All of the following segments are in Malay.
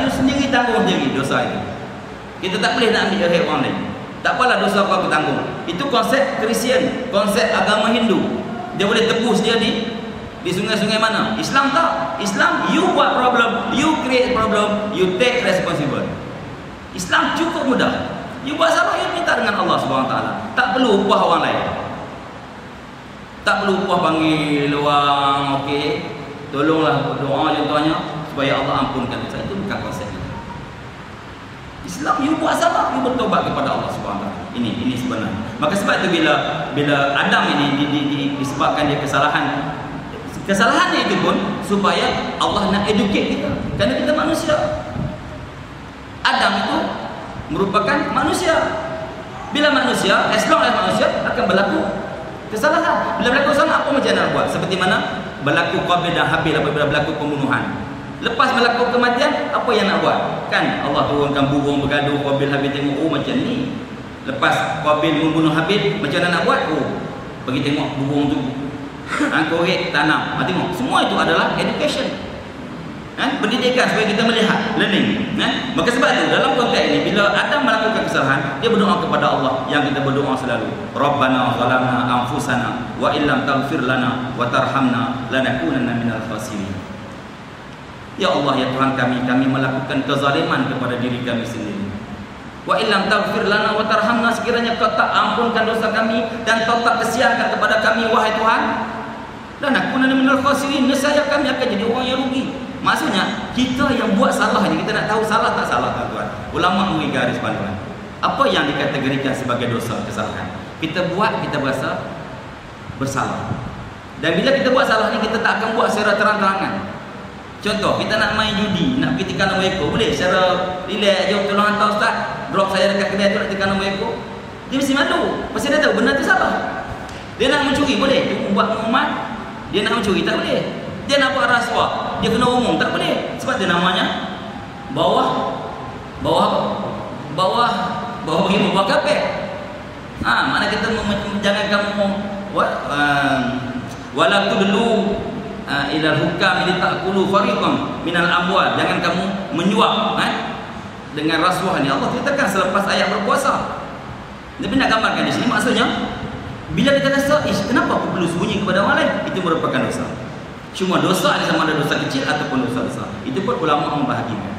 You sendiri tanggung sendiri dosa itu. Kita tak boleh nak ambil hak orang lain. Tak apalah dosa kau tanggung. Itu konsep Kristian, konsep agama Hindu. Dia boleh tebus dia di sungai-sungai mana? Islam tak. Islam, you buat problem, you create problem, you take responsible. Islam cukup mudah. You buat salah, you minta dengan Allah SWT. Tak perlu upah orang lain. Tak perlu upah panggil orang, okey, tolonglah doa contohnya supaya Allah ampunkan dosa. Itu bukan konsep itu. Islam, you buat salah, you bertobat kepada Allah SWT. Ini sebenarnya. Maka sebab itu bila Adam ini disebabkan dia kesalahannya itu pun supaya Allah nak educate kita. Kerana kita manusia. Adam itu merupakan manusia. Bila manusia, as long as manusia akan berlaku kesalahan. Bila berlaku kesalahan, apa macam nak buat? Seperti mana berlaku Qabil dan Habil apabila berlaku pembunuhan. Lepas berlaku kematian, apa yang nak buat? Kan Allah turunkan burung bergaduh, Qabil Habil tengok, oh macam ni. Lepas Qabil membunuh Habil, macam mana nak buat? Oh, pergi tengok burung tu, korek, tanam. Tengok, semua itu adalah education, pendidikan supaya kita melihat, learning. Maka sebab itu dalam konteks ini, bila Adam melakukan kesalahan, dia berdoa kepada Allah yang kita berdoa selalu. Rabbana zalamna anfusana wa illam taghfir lana wa tarhamna lanakunanna minal khasirin. Ya Allah, ya Tuhan kami melakukan kezaliman kepada diri kami sendiri. Wa illam taghfir lana wa tarhamna, sekiranya kau tak ampunkan dosa kami dan kau tak kesiankan kepada kami wahai Tuhan, lanakunanna minal khasirin, nescaya kami akan jadi orang yang rugi. Maksudnya kita yang buat salah ni, kita nak tahu salah tak salah tuan-tuan. Ulama memberi garis panduan. Apa yang dikategorikan sebagai dosa, kesalahan? Kita buat, kita berasa bersalah. Dan bila kita buat salah ni, kita tak akan buat secara terang-terangan. Contoh, kita nak main judi, nak pergi tekan nombor ekor, boleh secara relax je, tolong hantar ustaz, drop saya dekat kedai tu nak tekan nombor ekor. Dia mesti malu, pasal dia tahu benda tu salah. Dia nak mencuri, boleh? Dia buat pengumuman, dia nak mencuri, tak boleh. Dia nak buat rasuah, dia kena umum, tak boleh. Sebab dia namanya bawah begini, bawah kapek. Mana kita jangan kamu wala tudlu ilal hukam li ta'kulu fariqan minal amwal. Jangan kamu menyuap dengan rasuah ni. Allah ceritakan selepas ayat berpuasa. Nabi nak gambarkan di sini, maksudnya bila kita rasa kenapa aku perlu sembunyi kepada orang lain, itu merupakan dosa. Cuma dosa ada sama ada dosa kecil ataupun dosa besar. Itu pun ulama membahagikan.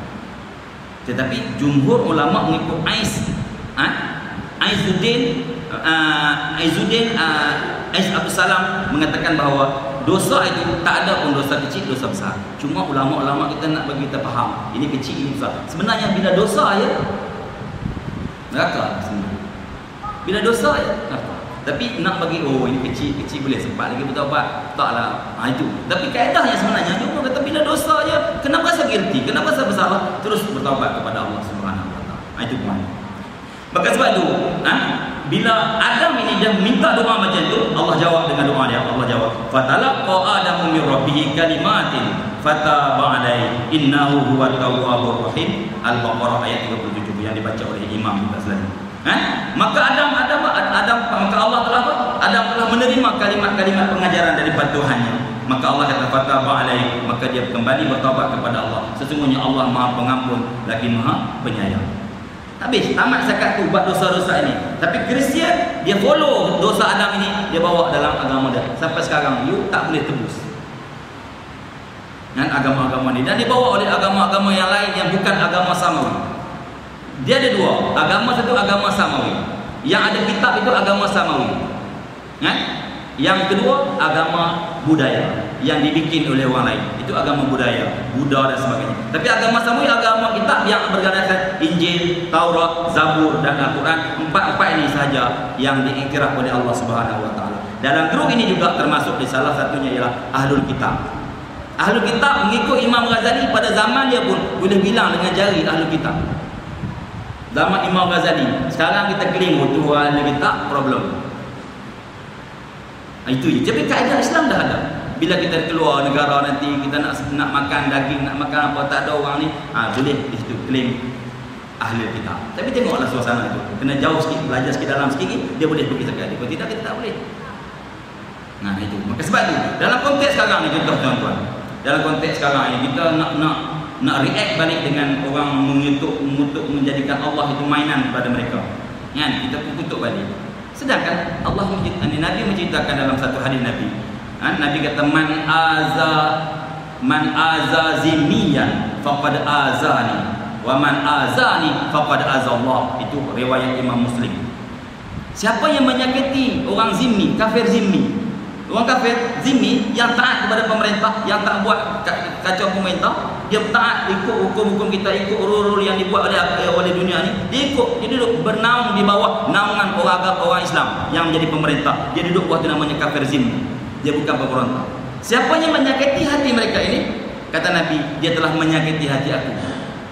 Tetapi jumhur ulama mengikut Aiz Abdul Salam mengatakan bahawa dosa itu tak ada pun dosa kecil, dosa besar. Cuma ulama-ulama kita nak bagi kita faham, ini kecil, ini besar. Sebenarnya bila dosa ya neraka sebenarnya. Bila dosa ya neraka. Tapi nak bagi ini kecil boleh sempat lagi bertaubat. Taklah. Itu. Tapi kaedahnya sebenarnya dia kata bila dosa ya kenapa rasa guilty, kenapa rasa bersalah, terus bertaubat kepada Allah Subhanahu wa taala. Itu poin. Maka sebab itu, bila Adam ini dia minta doa macam itu, Allah jawab dengan doa dia. Allah jawab, "Fatalaqa Adamu min rabbih kalimatin fataba alaihi innahu huwat tawwabur rahim." Al-Baqarah ayat 37 yang dibaca oleh Imam kita tadi. Maka maka Allah telah menerima kalimat-kalimat pengajaran daripada Tuhannya. Maka Allah kata fataba alaihi, maka dia kembali bertaubat kepada Allah. Sesungguhnya Allah Maha Pengampun lagi Maha Penyayang. Habis, tamat zakat tu buat dosa-dosa ini. Tapi Kristian, dia follow dosa Adam ini, dia bawa dalam agama dia. Sampai sekarang, you tak boleh tebus dengan agama-agama ini. Dan dibawa oleh agama-agama yang lain yang bukan agama samawi. Dia ada dua. Agama satu agama samawi. Yang ada kitab itu agama samawi. Yang kedua, agama budaya yang dibikin oleh orang lain. Itu agama budaya, Buddha dan sebagainya. Tapi agama samawi, agama kitab yang bergandaskan Injil, Taurat, Zabur dan Al-Quran. Empat-empat ini sahaja yang diiktiraf oleh Allah Subhanahu wa taala. Dalam grup ini juga termasuk di salah satunya ialah Ahlul Kitab. Ahlul Kitab mengikut Imam Ghazali pada zaman dia pun boleh bilang dengan jari Ahlul Kitab. Zaman Imam Ghazali. Sekarang kita claim tu Ahlul Kitab problem. Itu je. Tapi kaedah Islam dah ada. Bila kita keluar negara nanti kita nak makan daging, nak makan apa, tak ada orang ni, boleh di situ claim ahli kitab. Tapi tengoklah suasana itu. Kena jauh sikit, belajar sikit dalam sikit, dia boleh pergi sekali. Kalau tidak, kita tak boleh. Itu. Maka sebab itu, dalam konteks sekarang ni contoh tuan-tuan. Dalam konteks sekarang ni kita nak nak react balik dengan orang mengutuk menjadikan Allah itu mainan pada mereka. Kan? Kita pun kutuk balik. Sedangkan Nabi menceritakan dalam satu hadis Nabi. Nabi kata man aza zimiyan faqad azani wa man azani faqad azallah. Itu riwayat Imam Muslim. Siapa yang menyakiti orang zimmi, kafir zimmi, orang kafir zimmi yang taat kepada pemerintah, yang tak buat kacau pemerintah, dia taat ikut hukum-hukum kita, ikut rule-rule yang dibuat oleh dunia ni, dia ikut, dia duduk bernaung di bawah naungan orang Islam yang menjadi pemerintah. Dia duduk buat namanya kafir zimmi. Dia bukan pemberontak. Siapa yang menyakiti hati mereka ini, kata Nabi, dia telah menyakiti hati aku.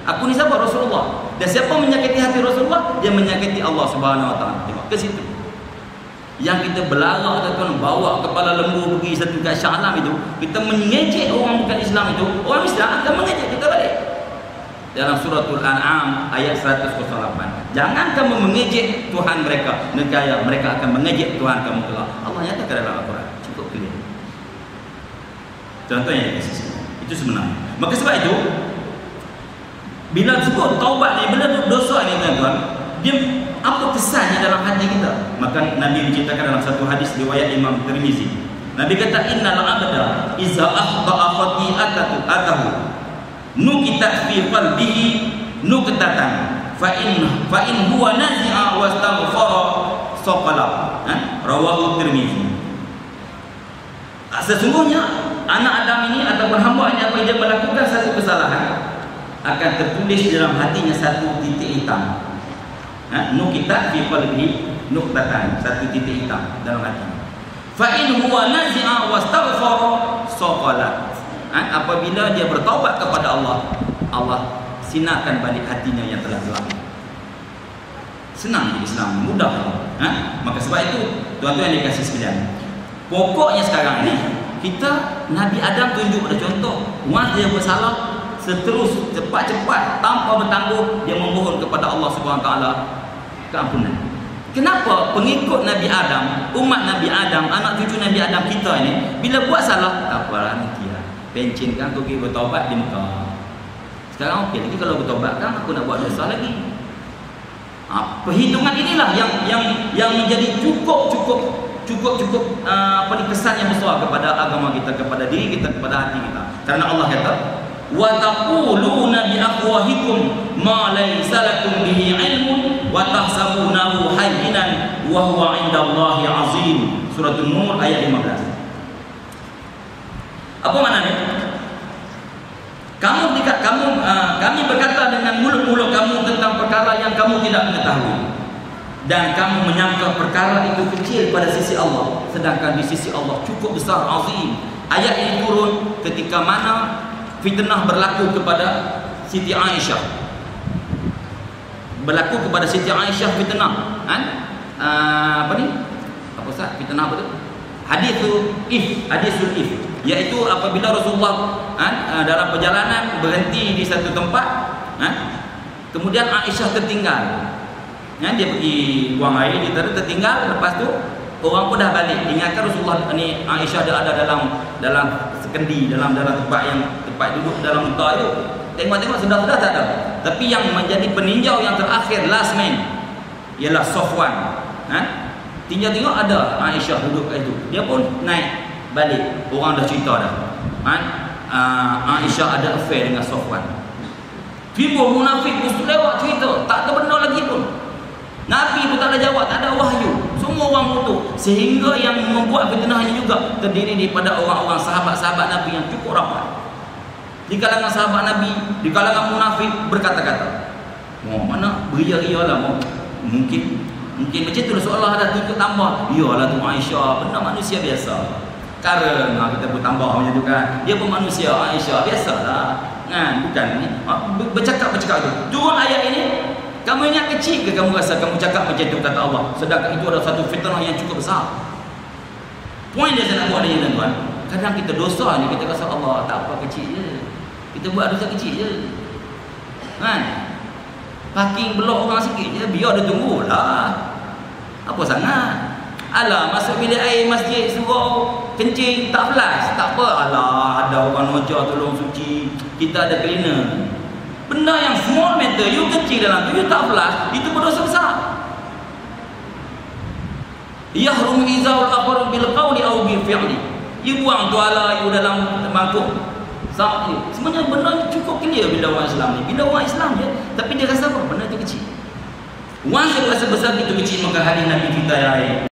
Aku ni siapa? Rasulullah. Dan siapa menyakiti hati Rasulullah, dia menyakiti Allah Subhanahu Wa Taala. Tengok ke situ. Yang kita belarang ataupun bawa kepala lembu pergi satu kat Shah Alam itu, kita mengejek orang bukan Islam itu, orang Islam akan mengejek kita balik. Dalam suratul An'am ayat 108. Jangan kamu mengejek Tuhan mereka, negara mereka akan mengejek Tuhan kamu kelak. Allah nyatakan dalam Al-Quran. Cukup clear. Contohnya itu sebenarnya. Maka sebab itu, bila sebut taubat ni, bila dosa ni tuan-tuan, dia apa kesannya dalam hati kita? Maka Nabi menceritakan dalam satu hadis riwayat Imam Tirmizi. Nabi kata innal abda iza akhta'a khati'atahu atahu nukitat fi qalbihi nuktatan fa in huwa nazi'a wastaghfara saqala. Rawahu Tirmizi. Sesungguhnya anak Adam ini ataupun hamba ini apabila dia melakukan satu kesalahan, akan tertulis dalam hatinya satu titik hitam. Nukitat fi qalbihi nuqtatan, satu titik hitam dalam hati. Fa in huwa nazi'a wastaghfara saqala. Apabila dia bertaubat kepada Allah, Allah sinarkan balik hatinya yang telah gelap. Senang Islam, mudah. Maka sebab itu tuan-tuan yang dikasih sekalian, pokoknya sekarang ini kita, Nabi Adam tunjuk pada contoh. Once dia bersalah, seterus cepat-cepat tanpa bertangguh dia memohon kepada Allah Subhanahu Wa Taala keampunan. Kenapa pengikut Nabi Adam, umat Nabi Adam, anak cucu Nabi Adam kita ini, bila buat salah, tak apalah nanti lah, pencinkan aku pergi bertaubat di Mekah. Sekarang okey lagi kalau bertaubat kan aku nak buat dosa lagi. Perhitungan inilah yang menjadi cukup kesan yang besar kepada agama kita, kepada diri kita, kepada hati kita. Karena Allah kata, wa taquluna bi afwahikum ma laysa lakum bihi ilmun wa tahsabunahu hayyinan wa huwa 'indallahi 'azim. Surah An-Nur ayat 15. Apa maknanya? Kami berkata dengan mulut-mulut kamu tentang perkara yang kamu tidak mengetahui, dan kamu menyangka perkara itu kecil pada sisi Allah, sedangkan di sisi Allah cukup besar, azim. Ayat ini turun ketika mana fitnah berlaku kepada Siti Aisyah. Berlaku kepada Siti Aisyah fitnah. Apa ni? Apa Ustaz? Fitnah apa tu? Hadisul if, iaitu apabila Rasulullah dalam perjalanan berhenti di satu tempat, kemudian Aisyah tertinggal. Dia pergi buang air, dia tertinggal. Lepas tu orang pun dah balik. Ingatkan Rasulullah ni Aisyah ada dalam sekendi, dalam tempat duduk dalam unta itu. Tengok sudah tak ada. Tapi yang menjadi peninjau yang terakhir, last man, ialah Safwan. Tengok ada Aisyah duduk kat itu. Dia pun naik balik. Orang dah cerita dah. Aisyah ada affair dengan Safwan. Timbul munafik mesti lewat cerita, tak ada benda lagi pun. Nabi pun tak ada jawab, tak ada wahyu. Semua orang mengutuk. Sehingga yang membuat fitnah ini juga terdiri daripada orang-orang sahabat-sahabat Nabi yang cukup rapat. Di kalangan sahabat Nabi, di kalangan munafik berkata-kata, mana beria-ria lah, mungkin macam tu seolah ada tutup tambah. Iyalah tu Aisyah, benda manusia biasa. Karena kita pun tambah macam tu kan. Dia pun manusia, Aisyah biasalah. Bukan ni. Bercakap tu. Turun ayat ini, kamu ingat kecil ke kamu rasa kamu cakap macam tu kata Allah? Sedangkan itu adalah satu fitnah yang cukup besar. Poin dia saya nak buat ni tuan-tuan. Kadang kita dosa ni kita rasa Allah tak apa, kecil je. Kita buat dosa kecil je. Parking blok orang sikit je, biar dia tunggu lah. Apa sangat? Alah, masuk bilik air masjid suruh kencing tak flush, tak apa. Alah, ada orang noja tolong suci, kita ada cleaner. Benda yang small matter, you kecil dalam tu, you tak flush, itu berdosa besar. Yahrum izaul akhar bil qawli aw bil fi'li. You buang tuala you dalam mangkuk. Semuanya benda cukup clear bila orang Islam ni. Bila orang Islam je, tapi dia rasa apa? Benda tu kecil. Once dia rasa besar itu kecil, maka hadis Nabi kita yang